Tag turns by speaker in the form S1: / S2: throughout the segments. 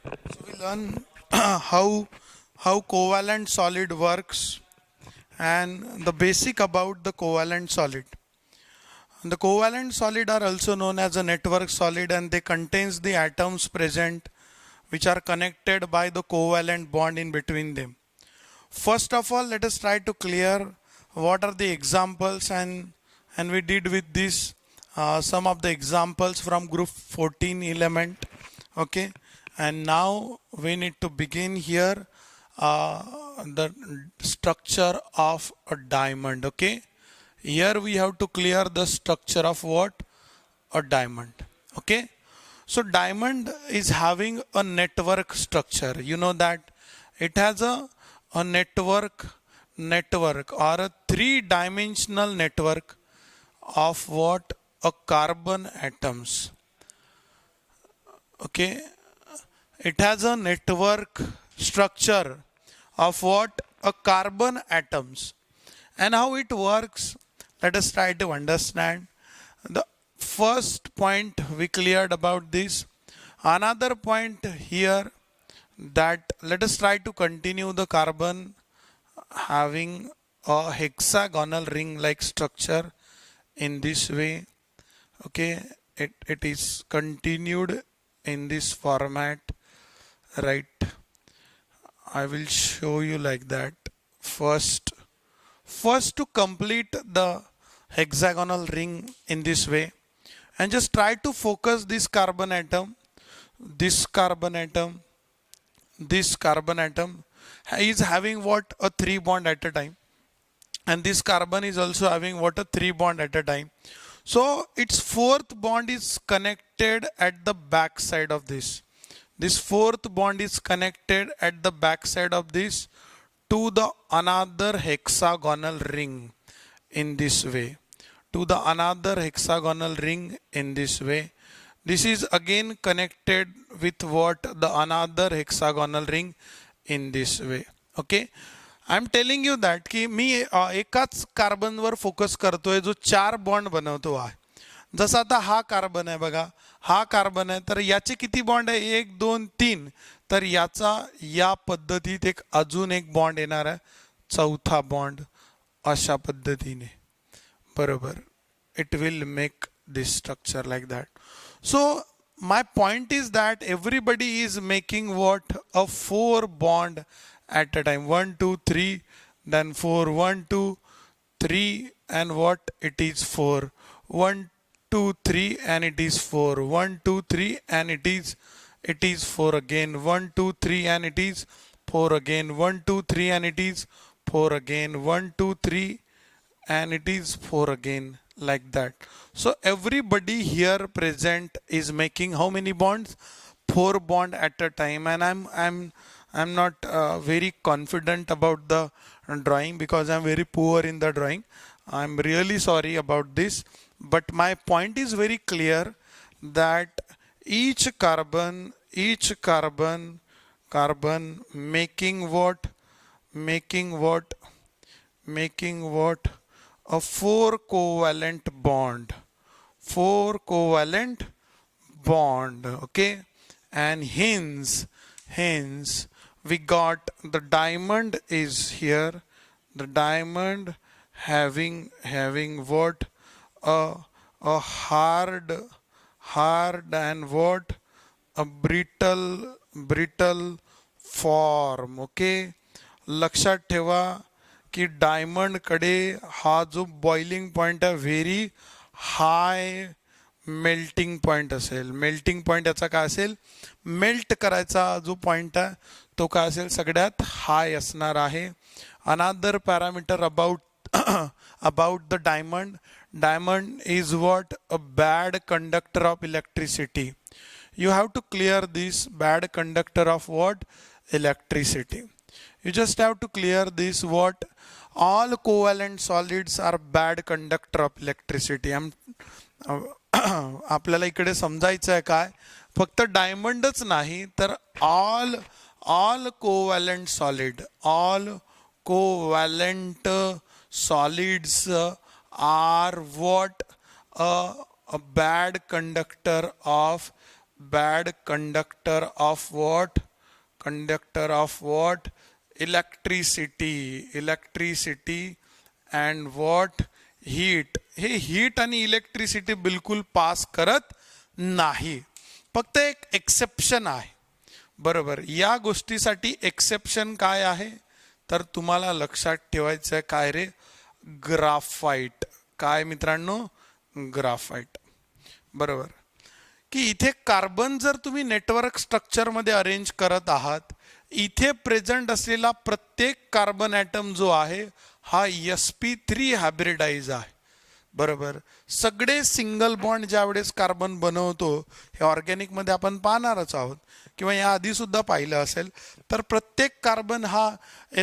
S1: So we learn how covalent solid works and the basic about the covalent solid. The covalent solid are also known as a network solid, and they contains the atoms present which are connected by the covalent bond in between them. First of all, let us try to clear what are the examples, and we did with this some of the examples from group 14 element. Okay, and now we need to begin here uh, the structure of a diamond. Okay, here we have to clear the structure of what? A diamond. Okay, so diamond is having a network structure. You know that it has a network or a three-dimensional network of what? A carbon atoms. Okay, it has a network structure of what? A carbon atoms. And how it works, let us try to understand. The first point we cleared about this. Another point here, that let us try to continue the carbon having a hexagonal ring like structure in this way. Okay, it is continued in this format, right? I will show you like that. First to complete the hexagonal ring in this way, and just try to focus this carbon atom, this carbon atom, this carbon atom is having what? A three bond at a time, and this carbon is also having what? A three bond at a time. So its fourth bond is connected at the back side of this fourth bond is connected at the back side of this to the another hexagonal ring in this way, to the another hexagonal ring in this way. This is again connected with what? The another hexagonal ring in this way. Okay, I am telling you that की मी एकाच कार्बनवर focus करतोय जो चार bond बनवतो आहे. जसं आता हा कार्बन आहे बघा, हा कार्बन आहे, तर याचे किती बॉन्ड आहे? एक दोन तीन. तर याचा या पद्धतीत एक अजून एक बॉन्ड येणार आहे, चौथा बॉन्ड अशा पद्धतीने. बरोबर, it will make this structure like that. So my point is that everybody is making what? A four bond at a time. 1 2 3, then 4. 1 2 3, and what? It is 4. 1 2 3, and it is 4. 1 2 3, and it is 4 again. 1 2 3, and it is 4 again. 1 2 3, and it is 4 again. 1 2 3, and it is 4 again, like that. So everybody here present is making how many bonds? 4 bond at a time. And I'm not very confident about the drawing because I'm very poor in the drawing. I'm really sorry about this, but my point is very clear that each carbon making what? Making what? A four covalent bond. Okay, and hence we got the diamond is here. The diamond having what? A hard and what? A brittle form. Okay, लक्षात ठेवा की diamond कडे हा जो boiling point आहे, very high melting point असेल. Melting point याचा काय असेल? मेल्ट करायचा जो पॉइंट आहे तो काय असेल? सगळ्यात हाय असणार आहे. अनादर parameter about the diamond is what? A bad conductor of electricity. You have to clear this bad conductor of what? Electricity. You just have to clear this what? All covalent solids are bad conductor of electricity. आपल्याला इकडे समजायचं आहे काय? फक्त डायमंडच नाही तर all covalent solids are what? A bad conductor of bad conductor of what? Conductor of what? Electricity and what? Heat. हे heat आणि इलेक्ट्रिसिटी बिलकुल पास करत नाही. फक्त एक एक्सेप्शन आहे. बरोबर, या गोष्टीसाठी एक्सेप्शन काय आहे तर तुम्हाला लक्षात ठेवायचं आहे काय रे? ग्राफाइट. काय मित्रांनो? ग्राफाइट. बरोबर, की इथे कार्बन जर तुम्ही नेटवर्क स्ट्रक्चर मध्ये अरेंज करत आहात, इथे प्रेझेंट असलेला प्रत्येक कार्बन ॲटम जो आहे हा sp3 हायब्रिडाइज आहे. बरोबर, सगळे सिंगल बॉन्ड ज्यावेळेस कार्बन बनवतो, हे ऑर्गॅनिक मध्ये आपण पाहणारच आहोत किंवा या आधी सुद्धा पाहिलं असेल, तर प्रत्येक कार्बन हा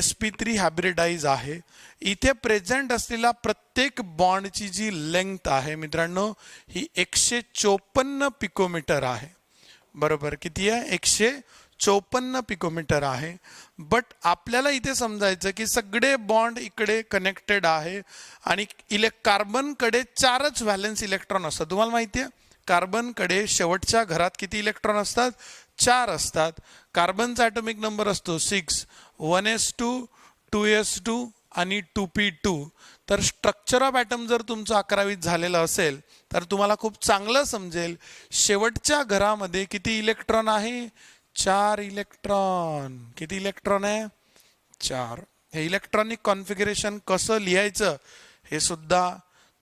S1: sp3 हायब्रिडाइज आहे. इथे प्रेझेंट असलेला प्रत्येक बॉन्डची जी लेंथ आहे मित्रांनो, ही 154 पिकोमीटर आहे. बरोबर, किती आहे? 154 पिकोमीटर आहे. बट आपल्याला इथे समजायचं की सगळे बॉन्ड इकडे कनेक्टेड आहे आणि कार्बनकडे 4च व्हॅलेन्स इलेक्ट्रॉन असतात. तुम्हाला माहिती आहे, कार्बनकडे शेवटच्या घरात किती इलेक्ट्रॉन असतात? 4 असतात. कार्बनचा ॲटॉमिक नंबर असतो 6, 1s2, 2s2 आणि 2p2. तर स्ट्रक्चर ऑफ ॲटम जर तुमचं 11वीत झालेलं असेल तर तुम्हाला खूप चांगलं समजेल, शेवटच्या घरामध्ये किती इलेक्ट्रॉन आहे? 4 इलेक्ट्रॉन. किती इलेक्ट्रॉन आहे? 4. हे इलेक्ट्रॉनिक कॉन्फिगरेशन कसं लिहायचं हे सुद्धा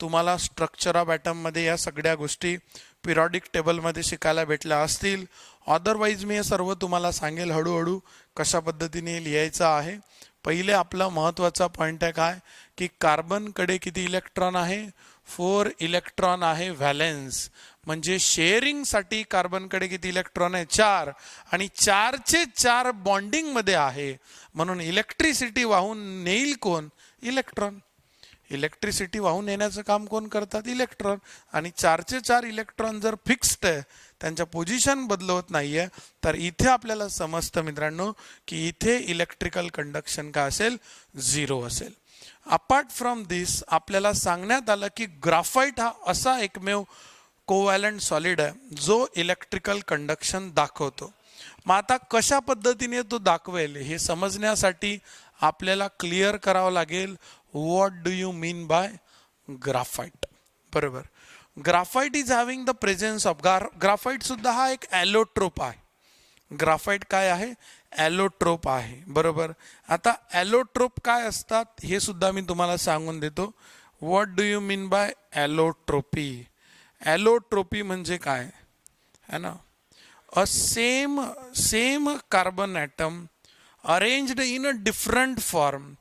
S1: तुम्हाला स्ट्रक्चर ऑफ ॲटम मध्ये या सगळ्या गोष्टी पिरियडिक टेबल मध्ये शिकायला भेटल्या असतील. अदरवाईज मी हे सर्व तुम्हाला सांगेल हळूहळू कशा पद्धतीने लिहायचं आहे. पहिले आपला महत्त्वाचा पॉइंट आहे काय, की कार्बनकडे किती इलेक्ट्रॉन आहे? 4 इलेक्ट्रॉन आहे व्हॅलेन्स. म्हणजे शेअरिंगसाठी कार्बनकडे किती इलेक्ट्रॉन आहे? 4. आणि 4चे 4 बॉन्डिंग मध्ये आहे, म्हणून इलेक्ट्रिसिटी वाहून नेईल कोण? इलेक्ट्रॉन. इलेक्ट्रिसिटी वाहून नेण्याचं काम कोण करतात? इलेक्ट्रॉन. आणि 4चे 4 इलेक्ट्रॉन जर फिक्स्ड आहे, त्यांच्या पोझिशन बदलवत नाहीये, तर इथे आपल्याला समजतं मित्रांनो की इथे इलेक्ट्रिकल कंडक्शन काय असेल? 0 असेल. अपार्ट फ्रॉम दिस आपल्याला सांगण्यात आलं की ग्राफाइट हा असा एकमेव कोव्हॅलंट सॉलिड आहे जो इलेक्ट्रिकल कंडक्शन दाखवतो. मग आता कशा पद्धतीने तो दाखवेल हे समजण्यासाठी आपल्याला क्लिअर करावं लागेल, what do you mean by graphite. बरोबर, graphite is having the presence of graphite सुद्धा हा एक ॲलोट्रोप आहे. ग्राफाइट काय आहे? ॲलोट्रोप आहे. बरोबर, आता ॲलोट्रोप काय असतात हे सुद्धा मी तुम्हाला सांगून देतो. What do you mean by allotropy? Allotropy म्हणजे काय है ना? A same carbon atom arranged in a different form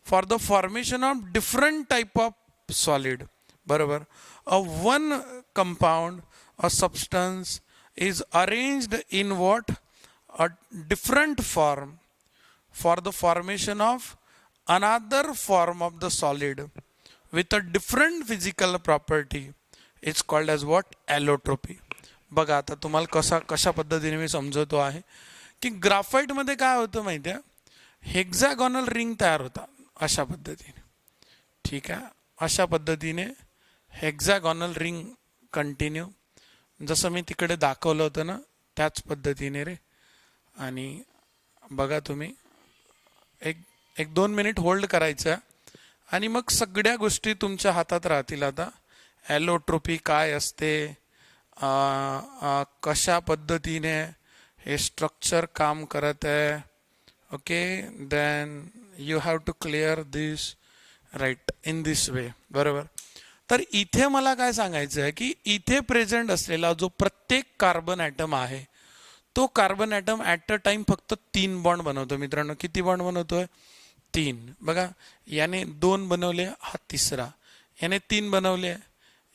S1: for the formation of different type of solid. बरोबर, a one compound, a substance is arranged in what? A different form for the formation of another form of the solid with a different physical property. It's called as what? Allotropy. बघा आता तुम्हाला कशा पद्धतीने मी समजवतो आहे की graphite मध्ये काय होतं माहिती आहे? हेक्झॅगॉनल रिंग तयार होता अशा पद्धतीने. ठीक आहे, अशा पद्धतीने हेक्झॅगॉनल रिंग कंटिन्यू, जसं मी तिकडे दाखवलं होतं ना त्याच पद्धतीने रे. आणि बघा तुम्ही एक 2 मिनिट होल्ड करायचं आणि मग सगळ्या गोष्टी तुमच्या हातात राहतील. आता ॲलोट्रोपी काय असते, कशा पद्धतीने हे स्ट्रक्चर काम करत आहे. Okay, then you have to clear this right in this way. बरोबर, तर इथे मला काय सांगायचं आहे की इथे प्रेझेंट असलेला जो प्रत्येक कार्बन ॲटम आहे तो carbon atom at a time फक्त 3 बॉन्ड बनवतो. मित्रांनो, किती बॉन्ड बनवतोय? 3. बघा, याने 2 बनवले, हा तिसरा. याने 3 बनवले,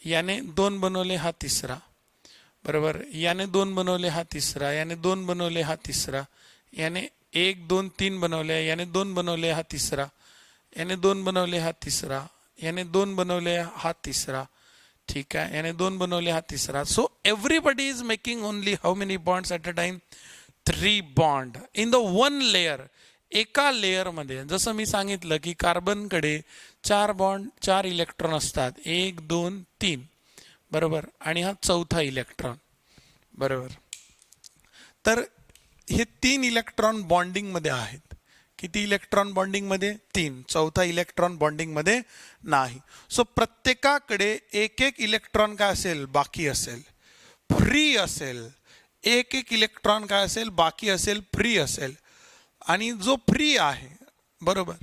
S1: याने 2 बनवले, हा तिसरा. बरोबर, याने 2 बनवले, हा तिसरा. याने 2 बनवले, हा तिसरा. याने 1 2 3 बनवले, याने 2 बनवले, हा तिसरा. याने 2 बनवले, हा तिसरा. याने 2 बनवले, हा तिसरा. ठीक आहे, याने 2 बनवले, हा तिसरा. So everybody is making only how many bonds at a time? 3 bond in the 1 layer. एका लेयर मध्ये जसं मी सांगितलं की कार्बनकडे 4 बॉन्ड, 4 इलेक्ट्रॉन असतात. 1 2 3. बरोबर, आणि हा चौथा इलेक्ट्रॉन. बरोबर, तर हे 3 इलेक्ट्रॉन बॉन्डिंग मध्ये आहेत. किती इलेक्ट्रॉन बॉन्डिंग मध्ये? 3. चौथा इलेक्ट्रॉन बॉन्डिंग मध्ये नाही. सो प्रत्येकाकडे एक एक इलेक्ट्रॉन काय असेल? बाकी असेल, फ्री असेल. एक एक इलेक्ट्रॉन काय असेल? बाकी असेल, फ्री असेल. आणि जो फ्री आहे, बरोबर,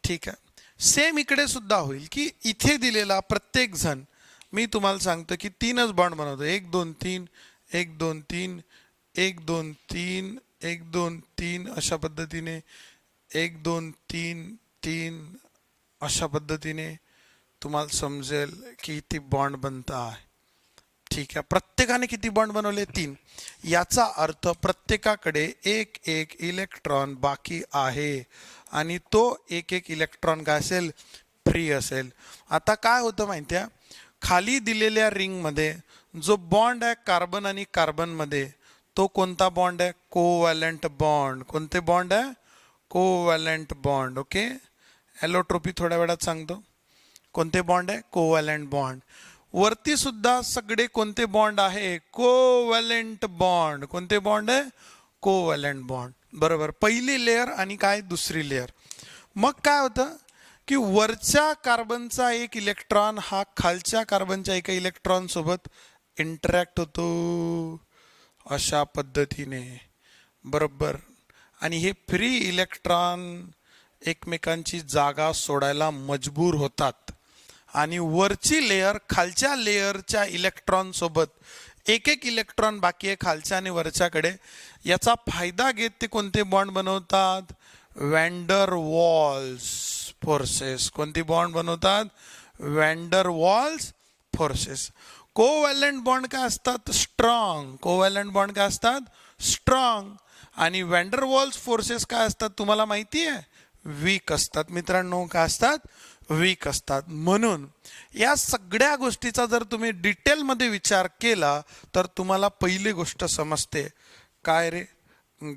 S1: ठीक आहे. सेम इकडे सुद्धा होईल की इथे दिलेला प्रत्येक जण, मी तुम्हाला सांगतो की 3च बॉन्ड बनवतो. 1 2 3, 1 2 3, 1 2 3, 1 2 3 अशा पद्धतीने, 1 2 3 3 अशा पद्धतीने तुम्हाला समजेल की ती बॉन्ड बनता आहे. ठीक आहे. प्रत्येकाने किती बॉन्ड बनवले? 3. याचा अर्थ प्रत्येकाकडे एक एक इलेक्ट्रॉन बाकी आहे आणि तो एक एक इलेक्ट्रॉन काय असेल? फ्री असेल. आता काय होतं माहिती आहे? खाली दिलेल्या रिंग मध्ये जो बॉन्ड आहे कार्बन आणि कार्बन मध्ये, तो कोणता बॉन्ड आहे? Covalent bond. कोणते बॉन्ड आहे? Covalent bond. ओके, एलोट्रोपी थोड्या वेळात सांगतो. कोणते बॉन्ड आहे? Covalent bond. वरती सुद्धा सगळे कोणते बॉन्ड आहे? Covalent bond. कोणते बॉन्ड आहे? Covalent bond. बरोबर. पहिली लेयर आणि काय? दुसरी लेयर. मग काय होतं की वरच्या कार्बनचा एक इलेक्ट्रॉन हा खालच्या कार्बनच्या एका इलेक्ट्रॉन सोबत इंटरॅक्ट होतो अशा पद्धतीने, बरोबर. आणि हे फ्री इलेक्ट्रॉन एकमेकांची जागा सोडायला मजबूर होतात आणि वरची लेयर खालच्या लेयरच्या इलेक्ट्रॉन सोबत एक एक इलेक्ट्रॉन बाकी आहे खालच्या आणि वरच्याकडे. याचा फायदा घेत ते कोणते बॉन्ड बनवतात? वॅन्डर वॉल्स फोर्सेस. कोणती बॉन्ड बनवतात? वॅन्डर वॉल्स फोर्सेस. कोव्हॅलंट बॉन्ड काय असतात? स्ट्रॉंग. कोव्हॅलंट बॉन्ड काय असतात? स्ट्रॉंग. आणि वॅन्डर वॉल्स फोर्सेस काय असतात? तुम्हाला माहिती आहे? वीक असतात. मित्रांनो, काय असतात? वीक असतात. म्हणून या सगळ्या गोष्टीचा जर तुम्ही डिटेलमध्ये विचार केला तर तुम्हाला पहिली गोष्ट समजते. काय रे?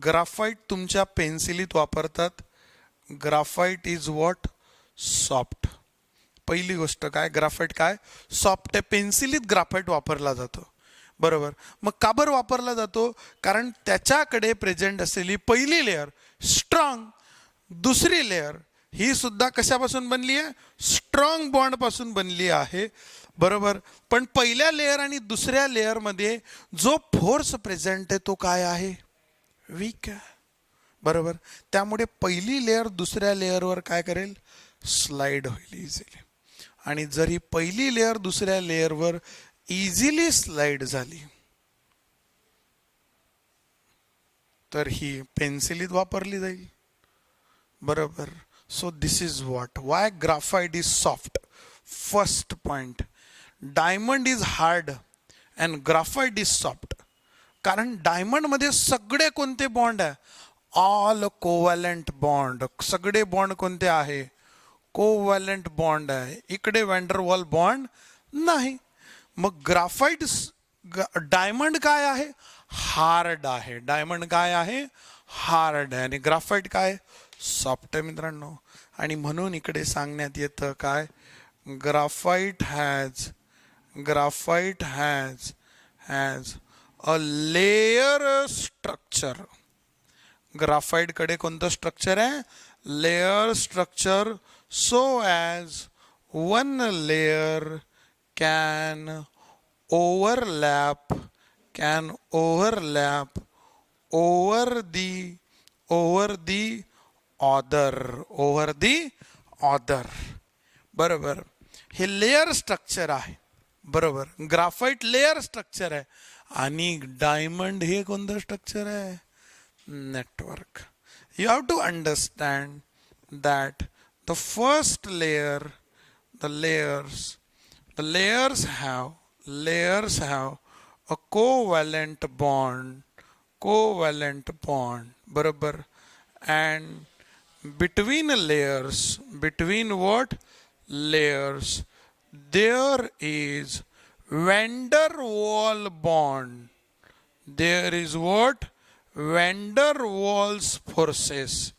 S1: ग्राफाईट तुमच्या पेन्सिलीत वापरतात. Graphite is what? सॉफ्ट. पहिली गोष्ट काय? ग्राफाईट काय? सॉफ्ट आहे. पेन्सिलीत ग्राफाईट वापरला जातो, बरोबर. मग का बरं वापरला जातो? कारण त्याच्याकडे प्रेझेंट असलेली पहिली लेअर स्ट्रॉंग, दुसरी लेअर ही सुद्धा कशापासून बनली आहे? स्ट्रॉंग बॉन्ड पासून बनली आहे, बरोबर. पण पहिल्या लेअर आणि दुसऱ्या लेअर मध्ये जो फोर्स प्रेझेंट आहे तो काय आहे? वीक आहे, बरोबर. त्यामुळे पहिली लेअर दुसऱ्या लेअरवर काय करेल? स्लाइड होईल इझिली. आणि जर ही पहिली लेअर दुसऱ्या लेअरवर इझिली स्लाइड झाली तर ही पेन्सिलीत वापरली जाईल, बरोबर. So this is what, why graphite is soft. First point, diamond is hard and graphite is soft. कारण डायमंड मध्ये सगळे कोणते बॉन्ड आहे? All covalent bond. सगळे बॉन्ड कोणते आहे? कोव्हॅलंट बॉन्ड आहे. इकडे वॅन्डरवॉल बॉन्ड नाही. मग ग्राफाईट, डायमंड काय आहे? हार्ड आहे. डायमंड काय आहे? हार्ड आहे. आणि ग्राफाईट काय? सॉफ्ट आहे, मित्रांनो. आणि म्हणून इकडे सांगण्यात येतं काय? Graphite has a layer structure. Graphite कडे कोणतं स्ट्रक्चर आहे? Layer structure. So as one layer can overlap over the other. बरोबर. हे लेयर स्ट्रक्चर आहे, बरोबर. ग्राफाईट लेयर स्ट्रक्चर आहे आणि डायमंड हे कोणतं स्ट्रक्चर आहे? Network. You have to understand that the first layer, the layers have a covalent bond, बरोबर. and between what layers there is van der Waal bond. There is what? van der Waals forces.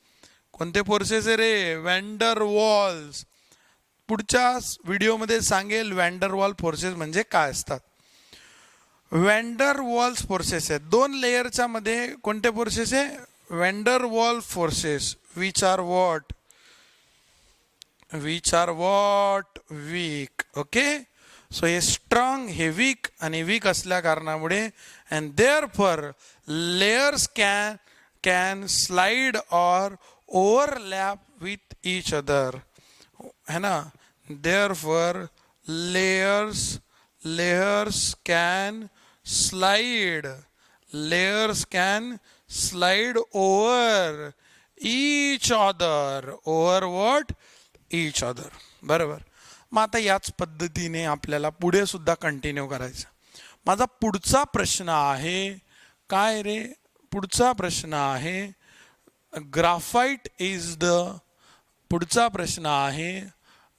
S1: कोणते forces आहे रे? van der Waals. पुढच्या व्हिडिओमध्ये सांगेल van der Waal forces म्हणजे काय असतात. व्हॅन्डर walls forces आहेत. 2 लेयरच्या मध्ये कोणते फोर्सेस आहे? Van der Waals forces which are what weak. Okay, so हे स्ट्रॉंग, हे वीक आणि वीक असल्या कारणामुळे and therefore layers can slide और ओव्हरलॅप विथ ईच अदर, है ना. Therefore layers can slide over each other, over what? Each other. बरोबर. मग आता याच पद्धतीने आपल्याला पुढे सुद्धा कंटिन्यू करायचं. माझा पुढचा प्रश्न आहे काय रे? पुढचा प्रश्न आहे ग्राफाइट इज द, पुढचा प्रश्न आहे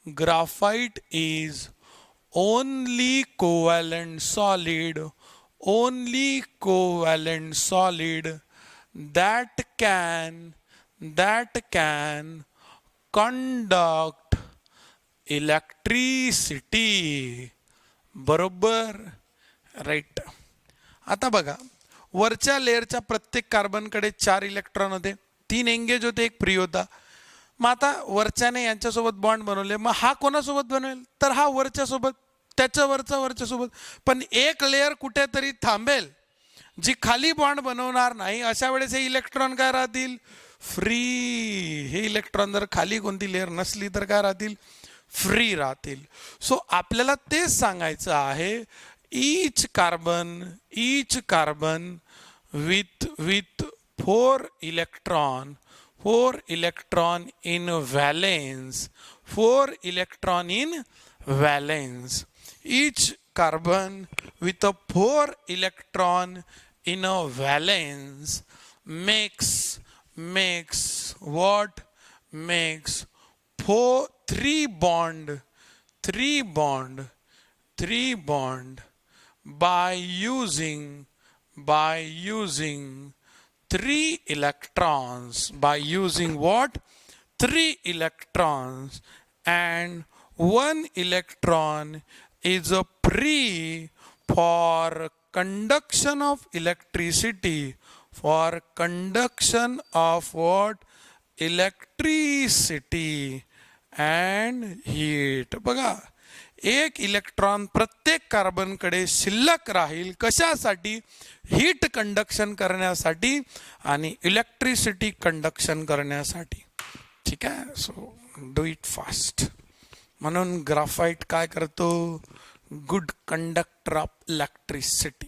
S1: graphite is only covalent solid that can conduct electricity. बरोबर, राईट. आता बघा, वरच्या लेअरच्या प्रत्येक कार्बनकडे 4 इलेक्ट्रॉन होते, 3 एंगेज होते, 1 फ्री होता. मग आता वरच्याने यांच्यासोबत बॉन्ड बनवले, मग हा कोणासोबत बनवेल? तर हा वरच्या सोबत, त्याच्या वरच्या सोबत. पण एक लेअर कुठेतरी थांबेल जी खाली बॉन्ड बनवणार नाही. अशा वेळेस हे इलेक्ट्रॉन काय राहतील? फ्री. हे इलेक्ट्रॉन जर खाली कोणती लेअर नसली तर काय राहतील? फ्री राहतील. सो आपल्याला तेच सांगायचं आहे, each carbon with 4 electron in valence. Each carbon with a 4 electron in a valence makes what? Makes 3 bond by using 3 electrons, by using what? 3 electrons, and 1 electron is a free for conduction of electricity, for conduction of what? Electricity and heat. बघा, 1 electron प्रत्येक कार्बनकडे शिल्लक राहील. कशासाठी? Heat conduction करण्यासाठी आणि electricity conduction करण्यासाठी. ठीक आहे, सो डू इट फास्ट. म्हणून ग्राफाइट काय करतो? Good conductor of electricity.